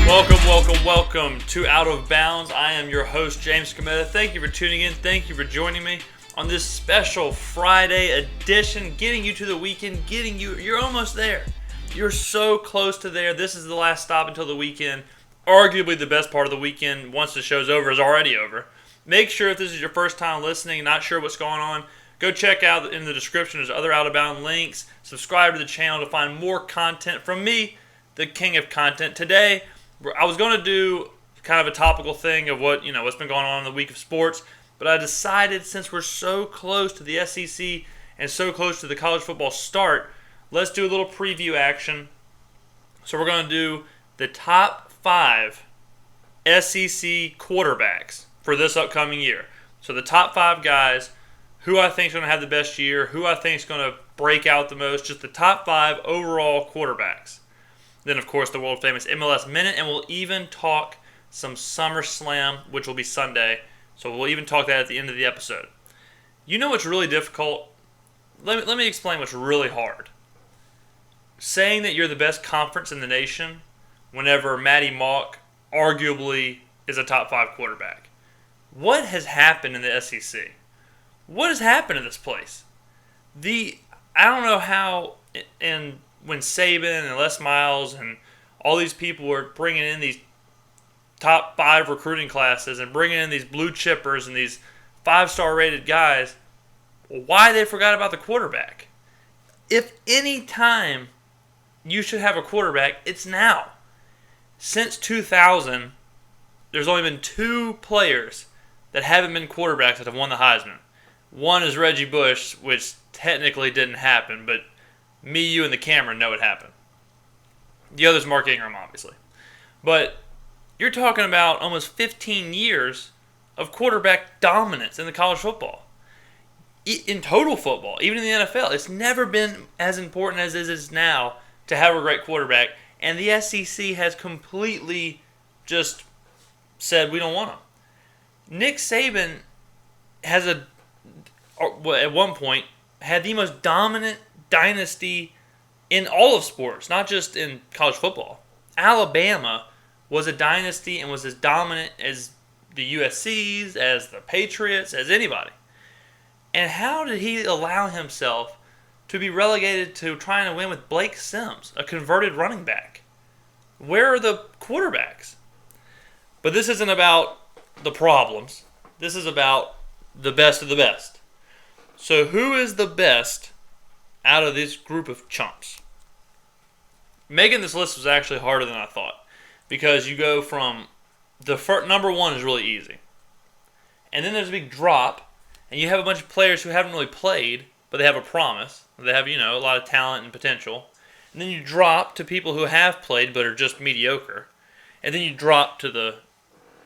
Welcome to Out of Bounds. I am your host, James Skrmetta. Thank you for tuning in. Thank you for joining me on this special Friday edition, getting you to the weekend, you're almost there. You're so close to there. This is the last stop until the weekend. Arguably the best part of the weekend, once the show's over, is already over. Make sure if this is your first time listening, not sure what's going on, go check out in the description. There's other Out of Bounds links. Subscribe to the channel to find more content from me, the king of content. Today, I was going to do kind of a topical thing of what's been going on in the week of sports, but I decided since we're so close to the SEC and so close to the college football start, let's do a little preview action. So we're going to do the top 5 SEC quarterbacks for this upcoming year. So the top 5 guys, who I think is going to have the best year, who I think is going to break out the most, just the top 5 overall quarterbacks. Then, of course, the world-famous MLS Minute, and we'll even talk some Summerslam, which will be Sunday. So we'll even talk that at the end of the episode. You know what's really difficult? Let me explain what's really hard. Saying that you're the best conference in the nation whenever Matty Mock arguably is a top 5 quarterback. What has happened in the SEC? What has happened in this place? I don't know how, and when Saban and Les Miles and all these people were bringing in these top 5 recruiting classes and bringing in these blue chippers and these 5-star rated guys, why they forgot about the quarterback. If any time you should have a quarterback, it's now. Since 2000, there's only been 2 players that haven't been quarterbacks that have won the Heisman. One is Reggie Bush, which technically didn't happen, but me, you, and the camera know it happened. The other is Mark Ingram, obviously. But you're talking about almost 15 years of quarterback dominance in the college football. In total football, even in the NFL, it's never been as important as it is now to have a great quarterback. And the SEC has completely just said, we don't want him. Nick Saban has at one point, had the most dominant dynasty in all of sports, not just in college football. Alabama was a dynasty and was as dominant as the USCs, as the Patriots, as anybody. And how did he allow himself to be relegated to trying to win with Blake Sims, a converted running back? Where are the quarterbacks? But this isn't about the problems. This is about the best of the best. So who is the best out of this group of chumps? Making this list was actually harder than I thought, because you go from the number 1 is really easy, and then there's a big drop, and you have a bunch of players who haven't really played, but they have a promise. They have a lot of talent and potential, and then you drop to people who have played but are just mediocre, and then you drop to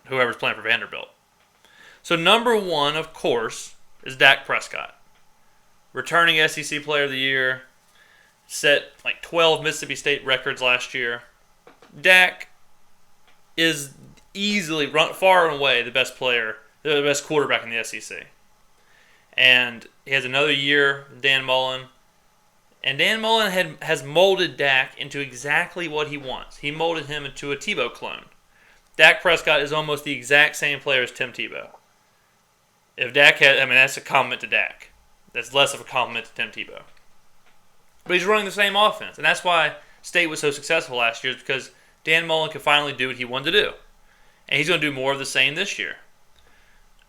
whoever's playing for Vanderbilt. So number 1, of course, is Dak Prescott. Returning SEC Player of the Year, set like 12 Mississippi State records last year. Dak is easily, far and away, the best player, the best quarterback in the SEC. And he has another year, Dan Mullen. And Dan Mullen has molded Dak into exactly what he wants. He molded him into a Tebow clone. Dak Prescott is almost the exact same player as Tim Tebow. If Dak that's a compliment to Dak. That's less of a compliment to Tim Tebow. But he's running the same offense. And that's why State was so successful last year, is because Dan Mullen could finally do what he wanted to do. And he's going to do more of the same this year.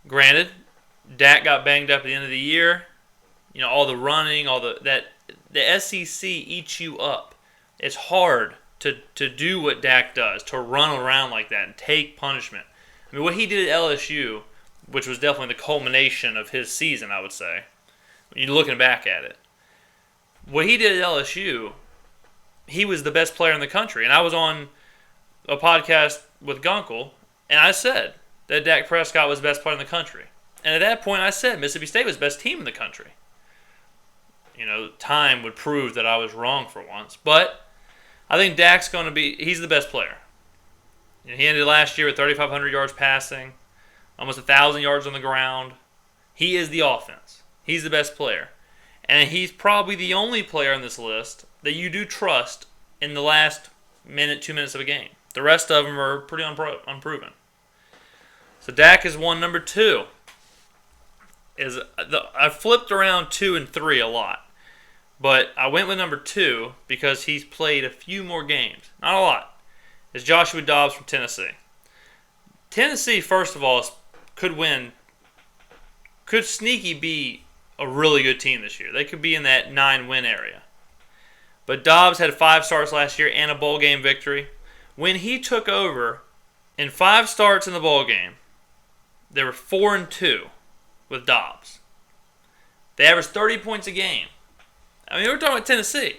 Granted, Dak got banged up at the end of the year. All the running, the SEC eats you up. It's hard to do what Dak does, to run around like that and take punishment. What he did at LSU, which was definitely the culmination of his season, I would say, when you're looking back at it. What he did at LSU, he was the best player in the country. And I was on a podcast with Gunkel, and I said that Dak Prescott was the best player in the country. And at that point, I said Mississippi State was the best team in the country. Time would prove that I was wrong for once. But I think Dak's he's the best player. He ended last year with 3,500 yards passing, almost 1,000 yards on the ground. He is the offense. He's the best player. And he's probably the only player on this list that you do trust in the last minute, 2 minutes of a game. The rest of them are pretty unproven. So Dak is one. Number 2 is I flipped around 2 and 3 a lot. But I went with number 2 because he's played a few more games. Not a lot. It's Joshua Dobbs from Tennessee. Tennessee, first of all, could sneaky be a really good team this year. They could be in that 9-win area. But Dobbs had 5 starts last year and a bowl game victory. When he took over, in 5 starts in the bowl game, they were 4-2 with Dobbs. They averaged 30 points a game. I mean, we're talking about Tennessee.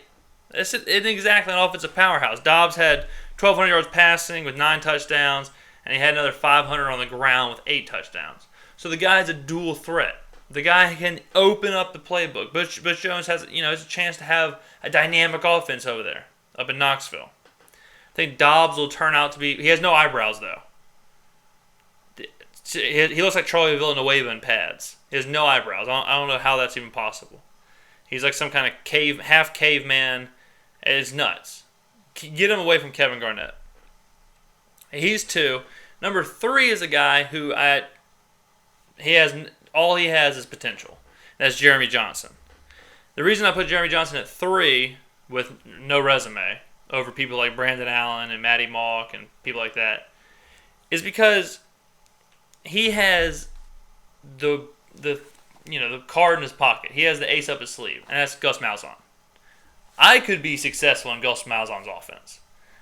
It's exactly an offensive powerhouse. Dobbs had 1,200 yards passing with 9 touchdowns, and he had another 500 on the ground with 8 touchdowns. So the guy's a dual threat. The guy can open up the playbook. Butch Jones has a chance to have a dynamic offense over there, up in Knoxville. I think Dobbs will turn out to be. He has no eyebrows though. He looks like Charlie Villanueva in pads. He has no eyebrows. I don't know how that's even possible. He's like some kind of half caveman. It's nuts. Get him away from Kevin Garnett. He's 2. Number 3 is a guy who all he has is potential. That's Jeremy Johnson. The reason I put Jeremy Johnson at 3 with no resume over people like Brandon Allen and Matty Mock and people like that is because he has the card in his pocket. He has the ace up his sleeve, and that's Gus Malzahn. I could be successful in Gus Malzahn's offense.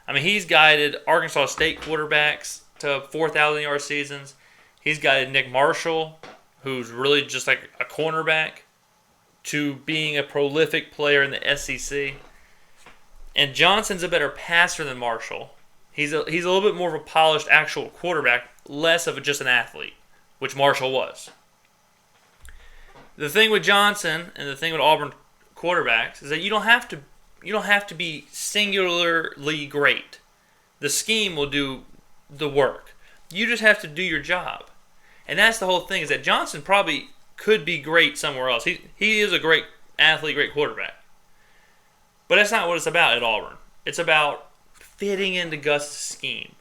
I mean, he's guided Arkansas State quarterbacks to 4,000-yard seasons. He's guided Nick Marshall, who's really just like a cornerback, to being a prolific player in the SEC. And Johnson's a better passer than Marshall. He's a little bit more of a polished actual quarterback, less of just an athlete, which Marshall was. The thing with Johnson and the thing with Auburn quarterbacks is that you don't have to be singularly great. The scheme will do the work. You just have to do your job. And that's the whole thing, is that Johnson probably could be great somewhere else. He is a great athlete, great quarterback. But that's not what it's about at Auburn. It's about fitting into Gus' scheme.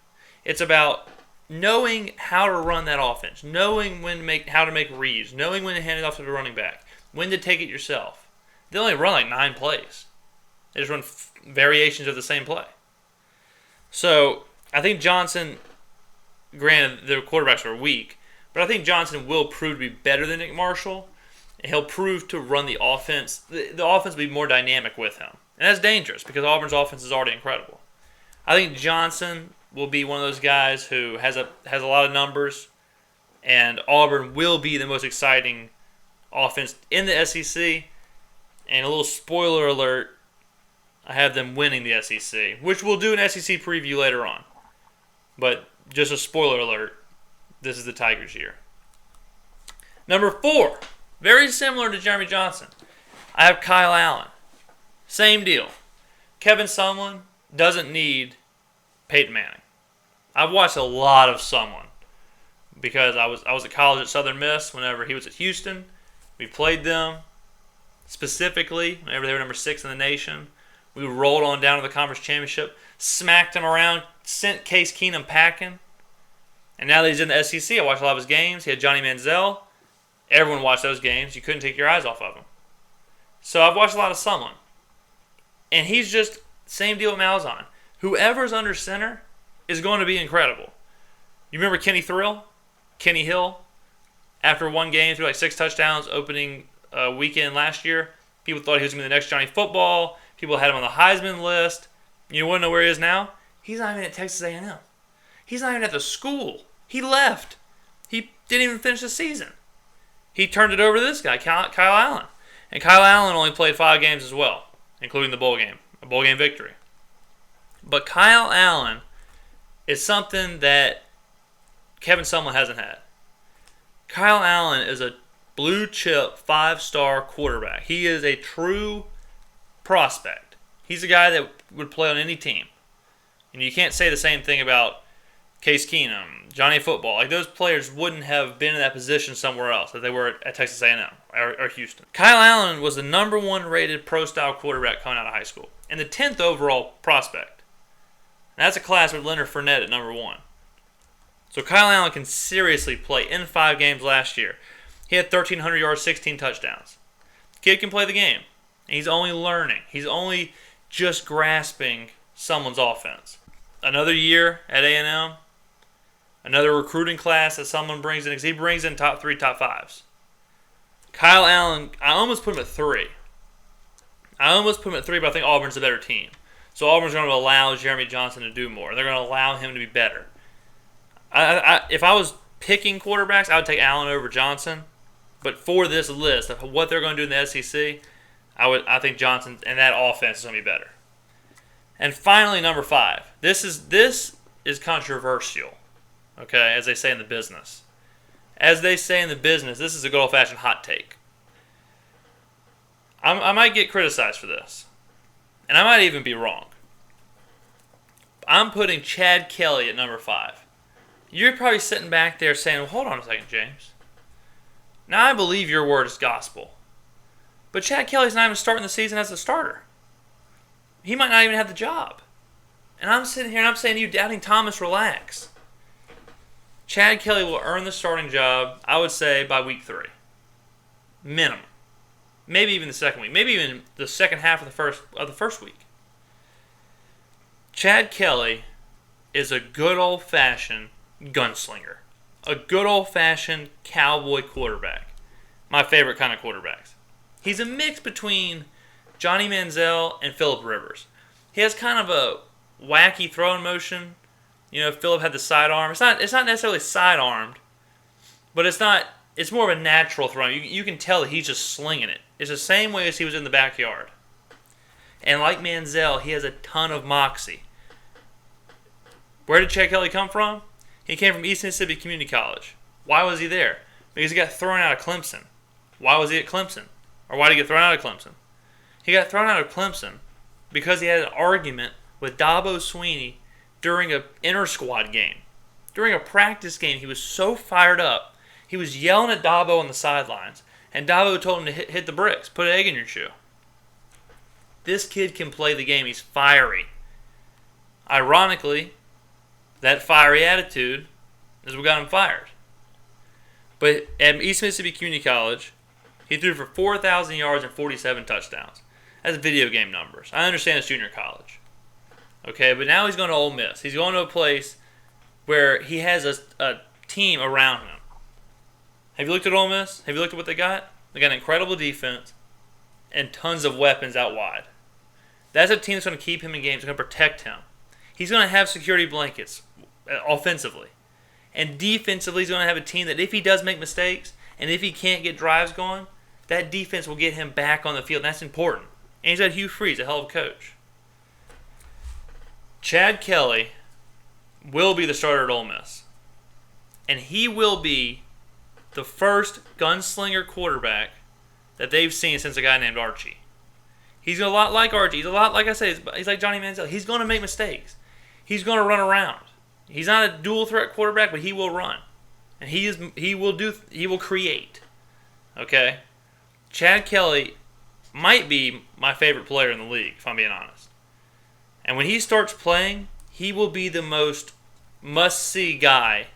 It's about knowing how to run that offense, knowing how to make reads, knowing when to hand it off to the running back, when to take it yourself. They only run like 9 plays. They just run variations of the same play. So I think Johnson, granted the quarterbacks are weak, but I think Johnson will prove to be better than Nick Marshall, and he'll prove to run the offense. The offense will be more dynamic with him. And that's dangerous because Auburn's offense is already incredible. I think Johnson will be one of those guys who has a lot of numbers, and Auburn will be the most exciting offense in the SEC. And a little spoiler alert, I have them winning the SEC, which we'll do an SEC preview later on. But just a spoiler alert, this is the Tigers' year. Number 4, very similar to Jeremy Johnson, I have Kyle Allen. Same deal. Kevin Sumlin doesn't need Peyton Manning. I've watched a lot of Sumlin because I was at college at Southern Miss whenever he was at Houston. We played them specifically whenever they were number 6 in the nation. We rolled on down to the conference championship, smacked him around, sent Case Keenum packing. And now that he's in the SEC, I watched a lot of his games. He had Johnny Manziel. Everyone watched those games. You couldn't take your eyes off of him. So I've watched a lot of Sumlin. And he's just same deal with Malzahn. Whoever's under center is going to be incredible. You remember Kenny Hill? After one game, threw like 6 touchdowns opening weekend last year. People thought he was going to be the next Johnny Football. People had him on the Heisman list. You want to know where he is now? He's not even at Texas A&M. He's not even at the school. He left. He didn't even finish the season. He turned it over to this guy, Kyle Allen. And Kyle Allen only played 5 games as well, including the bowl game, a bowl game victory. But Kyle Allen is something that Kevin Sumlin hasn't had. Kyle Allen is a blue-chip, 5-star quarterback. He is a true prospect. He's a guy that would play on any team. And you can't say the same thing about Case Keenum, Johnny Football. Like, those players wouldn't have been in that position somewhere else if they were at Texas A&M or Houston. Kyle Allen was the number 1 rated pro-style quarterback coming out of high school and the 10th overall prospect. And that's a class with Leonard Fournette at number 1. So Kyle Allen can seriously play. In 5 games last year, he had 1,300 yards, 16 touchdowns. Kid can play the game. He's only learning. He's only just grasping someone's offense. Another year at A&M. Another recruiting class that someone brings in, because he brings in top 3, top 5s. Kyle Allen, I almost put him at 3. But I think Auburn's a better team. So Auburn's going to allow Jeremy Johnson to do more. They're going to allow him to be better. If I was picking quarterbacks, I would take Allen over Johnson. But for this list of what they're going to do in the SEC, I think Johnson and that offense is going to be better. And finally, number 5. This is controversial, okay, as they say in the business. As they say in the business, this is a good old-fashioned hot take. I might get criticized for this, and I might even be wrong. I'm putting Chad Kelly at number 5. You're probably sitting back there saying, well, hold on a second, James. Now, I believe your word is gospel. But Chad Kelly's not even starting the season as a starter. He might not even have the job. And I'm sitting here and I'm saying to you, Doubting Thomas, relax. Chad Kelly will earn the starting job, I would say, by week 3. Minimum. Maybe even the second week. Maybe even the second half of the first week. Chad Kelly is a good old-fashioned gunslinger. A good old-fashioned cowboy quarterback. My favorite kind of quarterbacks. He's a mix between Johnny Manziel and Phillip Rivers. He has kind of a wacky throwing motion. You know, Phillip had the sidearm. It's not necessarily side-armed, but it's more of a natural throw. You can tell that he's just slinging it. It's the same way as he was in the backyard. And like Manziel, he has a ton of moxie. Where did Chad Kelly come from? He came from East Mississippi Community College. Why was he there? Because he got thrown out of Clemson. Why was he at Clemson? Or why did he get thrown out of Clemson? He got thrown out of Clemson because he had an argument with Dabo Swinney during an inter-squad game. During a practice game, he was so fired up. He was yelling at Dabo on the sidelines. And Dabo told him to hit the bricks. Put an egg in your shoe. This kid can play the game. He's fiery. Ironically, that fiery attitude is what got him fired. But at East Mississippi Community College, he threw for 4,000 yards and 47 touchdowns. That's video game numbers. I understand it's junior college. Okay, but now he's going to Ole Miss. He's going to a place where he has a team around him. Have you looked at Ole Miss? Have you looked at what they got? They got an incredible defense and tons of weapons out wide. That's a team that's going to keep him in games. It's going to protect him. He's going to have security blankets offensively. And defensively, he's going to have a team that if he does make mistakes and if he can't get drives going, that defense will get him back on the field. That's important. And he's got Hugh Freeze, a hell of a coach. Chad Kelly will be the starter at Ole Miss. And he will be the first gunslinger quarterback that they've seen since a guy named Archie. He's a lot like Archie. He's a lot, like I said, he's like Johnny Manziel. He's going to make mistakes. He's going to run around. He's not a dual threat quarterback, but he will run. And he will create. Okay? Chad Kelly might be my favorite player in the league, if I'm being honest. And when he starts playing, he will be the most must-see guy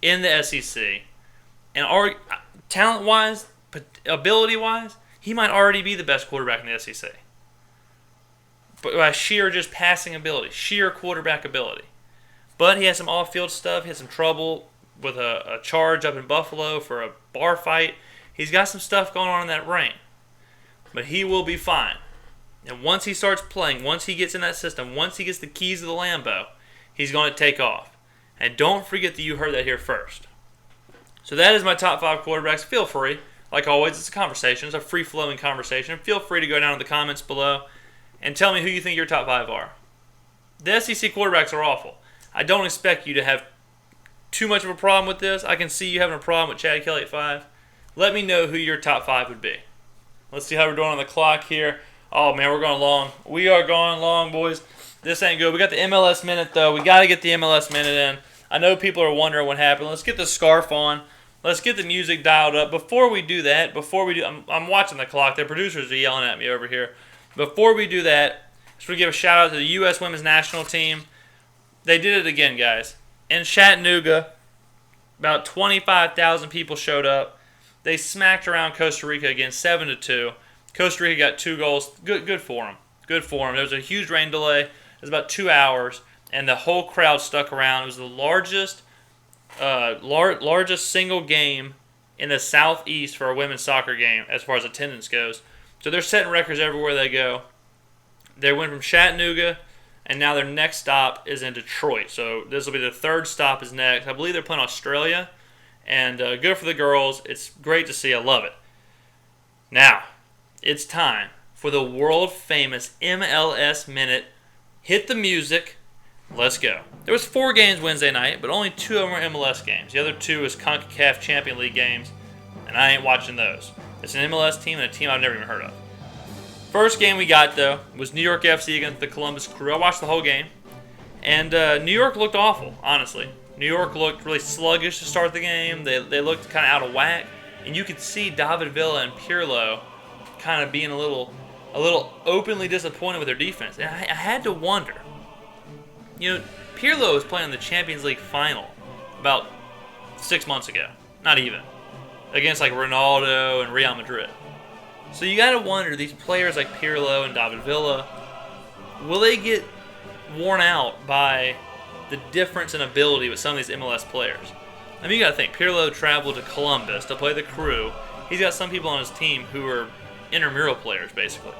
in the SEC. And talent-wise, ability-wise, he might already be the best quarterback in the SEC. But by sheer just passing ability, sheer quarterback ability. But he has some off-field stuff. He had some trouble with a charge up in Buffalo for a bar fight. He's got some stuff going on in that brain. But he will be fine. And once he starts playing, once he gets in that system, once he gets the keys to the Lambeau, he's going to take off. And don't forget that you heard that here first. So that is my top 5 quarterbacks. Feel free. Like always, it's a conversation. It's a free-flowing conversation. Feel free to go down in the comments below and tell me who you think your top 5 are. The SEC quarterbacks are awful. I don't expect you to have too much of a problem with this. I can see you having a problem with Chad Kelly at 5. Let me know who your top 5 would be. Let's see how we're doing on the clock here. Oh, man, we're going long. We are going long, boys. This ain't good. We got the MLS Minute, though. We got to get the MLS Minute in. I know people are wondering what happened. Let's get the scarf on. Let's get the music dialed up. Before we do that, I'm watching the clock. The producers are yelling at me over here. Before we do that, just want to give a shout-out to the U.S. Women's National Team. They did it again, guys. In Chattanooga, about 25,000 people showed up. They smacked around Costa Rica again, 7-2. Costa Rica got 2 goals. Good for them. Good for them. There was a huge rain delay. It was about 2 hours, and the whole crowd stuck around. It was the largest single game in the Southeast for a women's soccer game as far as attendance goes. So they're setting records everywhere they go. They went from Chattanooga, and now their next stop is in Detroit. So this will be the third stop is next. I believe they're playing Australia, and good for the girls. It's great to see. I love it. Now, it's time for the world-famous MLS Minute. Hit the music. Let's go. There was 4 games Wednesday night, but only 2 of them were MLS games. The other 2 is CONCACAF Champions League games, and I ain't watching those. It's an MLS team and a team I've never even heard of. First game we got, though, was New York FC against the Columbus Crew. I watched the whole game, and New York looked awful, honestly. New York looked really sluggish to start the game. They looked kind of out of whack, and you could see David Villa and Pirlo kind of being a little openly disappointed with their defense. And I had to wonder. You know, Pirlo was playing in the Champions League final about 6 months ago. Not even. Against like Ronaldo and Real Madrid. So you got to wonder, these players like Pirlo and David Villa, will they get worn out by the difference in ability with some of these MLS players? I mean, you got to think, Pirlo traveled to Columbus to play the Crew. He's got some people on his team who are intramural players, basically.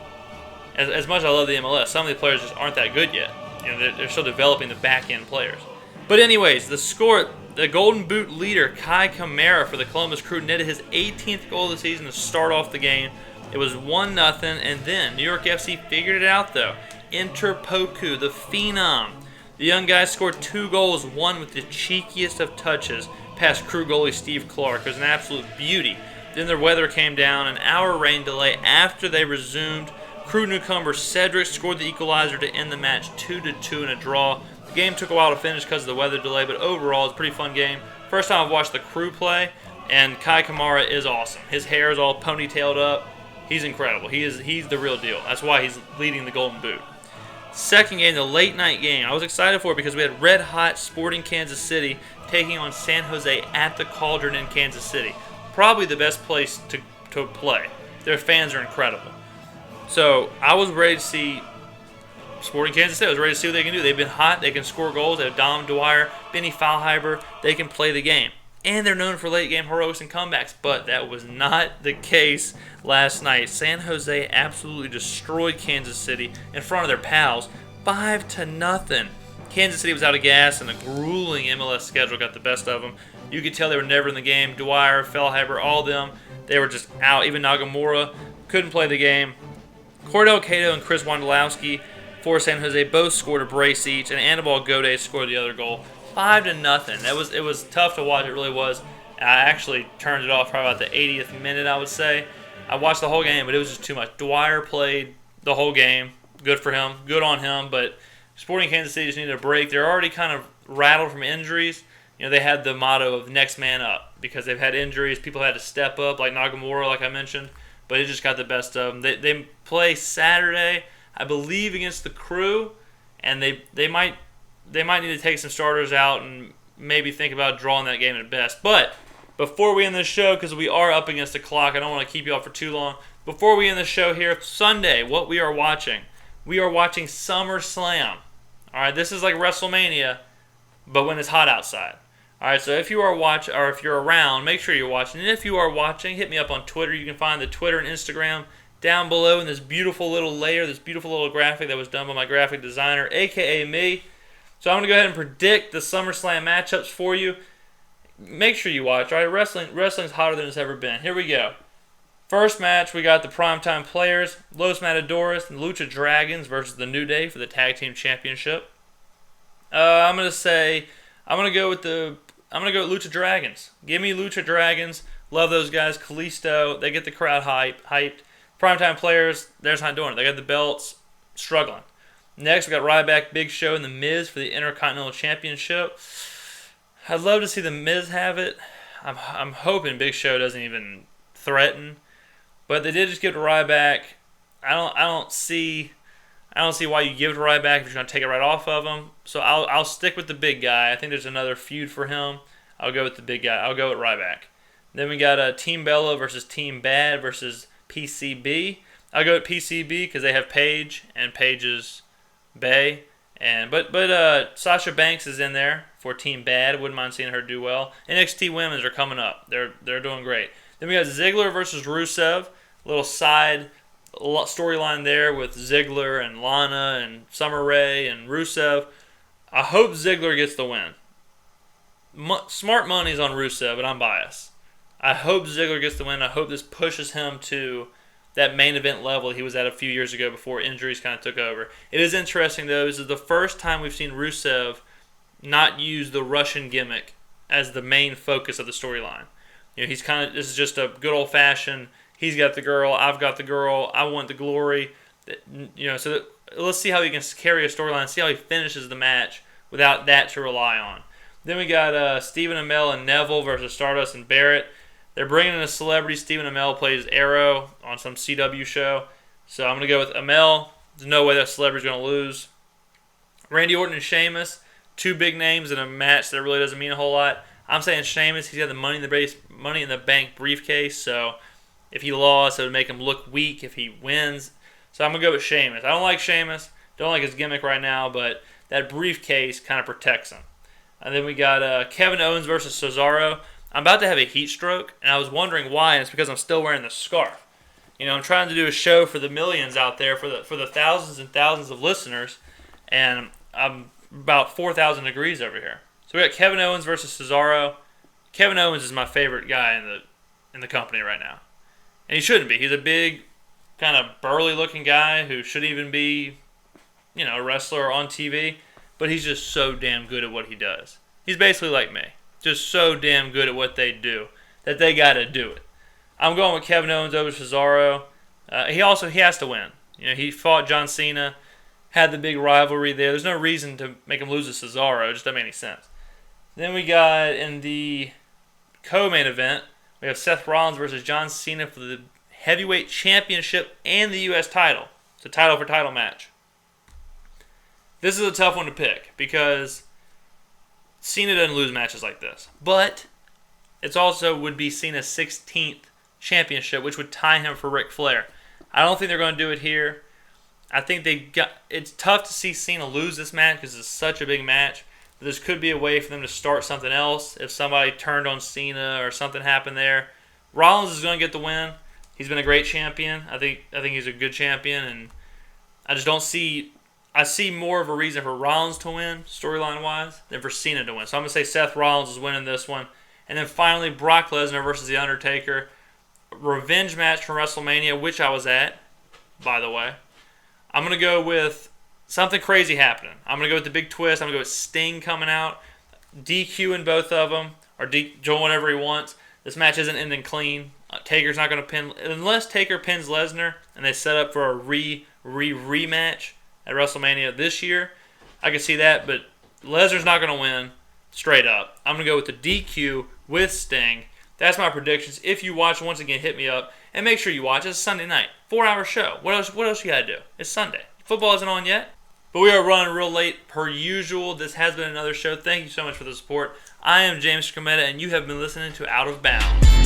As much as I love the MLS, some of the players just aren't that good yet. You know, they're still developing the back-end players. But anyways, the Golden Boot leader, Kai Kamara for the Columbus Crew, netted his 18th goal of the season to start off the game. It was 1-0, and then New York FC figured it out, though. Enter Poku, the phenom. The young guy scored 2 goals, one with the cheekiest of touches past Crew goalie Steve Clark. It was an absolute beauty. Then their weather came down, an hour rain delay after they resumed. Crew newcomer Cedric scored the equalizer to end the match 2-2 in a draw. The game took a while to finish because of the weather delay, but overall it's a pretty fun game. First time I've watched the Crew play, and Kai Kamara is awesome. His hair is all ponytailed up. He's incredible. He's the real deal. That's why he's leading the Golden Boot. Second game, the late night game. I was excited for it because we had red hot Sporting Kansas City taking on San Jose at the Cauldron in Kansas City. Probably the best place to play. Their fans are incredible. So I was ready to see Sporting Kansas City. I was ready to see what they can do. They've been hot. They can score goals. They have Dom Dwyer, Benny Feilhaber. They can play the game. And they're known for late-game heroics and comebacks. But that was not the case last night. San Jose absolutely destroyed Kansas City in front of their pals, 5-0. Kansas City was out of gas, and the grueling MLS schedule got the best of them. You could tell they were never in the game. Dwyer, Feilhaber, all of them, they were just out. Even Nagamura couldn't play the game. Cordell Cato and Chris Wondolowski for San Jose both scored a brace each, and Anibal Gode scored the other goal. 5-0. It was tough to watch. It really was. And I actually turned it off probably about the 80th minute, I would say. I watched the whole game, but it was just too much. Dwyer played the whole game. Good for him. Good on him. But Sporting Kansas City just needed a break. They're already kind of rattled from injuries. You know, they had the motto of next man up because they've had injuries. People had to step up, like Nagamura, like I mentioned. But it just got the best of them. They play Saturday, I believe, against the Crew, and they might need to take some starters out and maybe think about drawing that game at best. But before we end this show, because we are up against the clock, I don't want to keep you all for too long. Before we end the show here, Sunday, what we are watching Summerslam. All right, this is like WrestleMania, but when it's hot outside. All right, so if you are watching, or if you're around, make sure you're watching. And if you are watching, hit me up on Twitter. You can find the Twitter and Instagram down below in this beautiful little layer, this beautiful little graphic that was done by my graphic designer, a.k.a. me. So I'm going to go ahead and predict the SummerSlam matchups for you. Make sure you watch. All right, wrestling's hotter than it's ever been. Here we go. First match, we got the Primetime Players, Los Matadores and Lucha Dragons versus the New Day for the Tag Team Championship. I'm going to go with Lucha Dragons. Give me Lucha Dragons. Love those guys. Kalisto, they get the crowd hyped. Primetime Players, they're just not doing it. They got the belts, struggling. Next, we got Ryback, Big Show, and The Miz for the Intercontinental Championship. I'd love to see The Miz have it. I'm hoping Big Show doesn't even threaten. But they did just give it to Ryback. I don't see I don't see why you give it to Ryback if you're going to take it right off of him. So I'll stick with the big guy. I think there's another feud for him. I'll go with the big guy. I'll go with Ryback. Then we got Team Bella versus Team Bad versus PCB. I'll go with PCB because they have Paige, and Paige is Bay. But Sasha Banks is in there for Team Bad. Wouldn't mind seeing her do well. NXT Women's are coming up. They're doing great. Then we got Ziggler versus Rusev. A little side storyline there with Ziggler and Lana and Summer Rae and Rusev. I hope Ziggler gets the win. Smart money's on Rusev, but I'm biased. I hope Ziggler gets the win. I hope this pushes him to that main event level he was at a few years ago before injuries kind of took over. It is interesting, though. This is the first time we've seen Rusev not use the Russian gimmick as the main focus of the storyline. He's this is just a good old-fashioned, he's got the girl, I've got the girl, I want the glory. So let's see how he can carry a storyline, see how he finishes the match without that to rely on. Then we got Stephen Amell and Neville versus Stardust and Barrett. They're bringing in a celebrity. Stephen Amell plays Arrow on some CW show. So I'm going to go with Amell. There's no way that celebrity's going to lose. Randy Orton and Sheamus, two big names in a match that really doesn't mean a whole lot. I'm saying Sheamus. He's got the Money in the Bank briefcase. So if he lost, it would make him look weak if he wins. So I'm going to go with Sheamus. I don't like Sheamus. Don't like his gimmick right now, but that briefcase kind of protects him. And then we got Kevin Owens versus Cesaro. I'm about to have a heat stroke, and I was wondering why, and it's because I'm still wearing the scarf. I'm trying to do a show for the millions out there, for the thousands and thousands of listeners, and I'm about 4,000 degrees over here. So we got Kevin Owens versus Cesaro. Kevin Owens is my favorite guy in the company right now. And he shouldn't be. He's a big, kind of burly-looking guy who shouldn't even be, a wrestler on TV, but he's just so damn good at what he does. He's basically like me. Just so damn good at what they do that they got to do it. I'm going with Kevin Owens over Cesaro. He has to win. He fought John Cena, had the big rivalry there. There's no reason to make him lose to Cesaro. It just doesn't make any sense. Then we got in the co-main event, we have Seth Rollins versus John Cena for the heavyweight championship and the U.S. title. It's a title for title match. This is a tough one to pick because Cena doesn't lose matches like this. But it also would be Cena's 16th championship, which would tie him for Ric Flair. I don't think they're going to do it here. I think it's tough to see Cena lose this match because it's such a big match. But this could be a way for them to start something else if somebody turned on Cena or something happened there. Rollins is going to get the win. He's been a great champion. I think he's a good champion, and I just don't see. I see more of a reason for Rollins to win, storyline-wise, than for Cena to win. So I'm going to say Seth Rollins is winning this one. And then finally, Brock Lesnar versus The Undertaker. Revenge match from WrestleMania, which I was at, by the way. I'm going to go with something crazy happening. I'm going to go with the big twist. I'm going to go with Sting coming out, DQing both of them, or doing whatever he wants. This match isn't ending clean. Taker's not going to pin, unless Taker pins Lesnar, and they set up for a rematch at WrestleMania this year. I can see that, but Lesnar's not going to win straight up. I'm going to go with the DQ with Sting. That's my predictions. If you watch, once again, hit me up. And make sure you watch. It's a Sunday night. 4-hour show. What else you got to do? It's Sunday. Football isn't on yet. But we are running real late per usual. This has been another show. Thank you so much for the support. I am James Skrmetta, and you have been listening to Out of Bounds.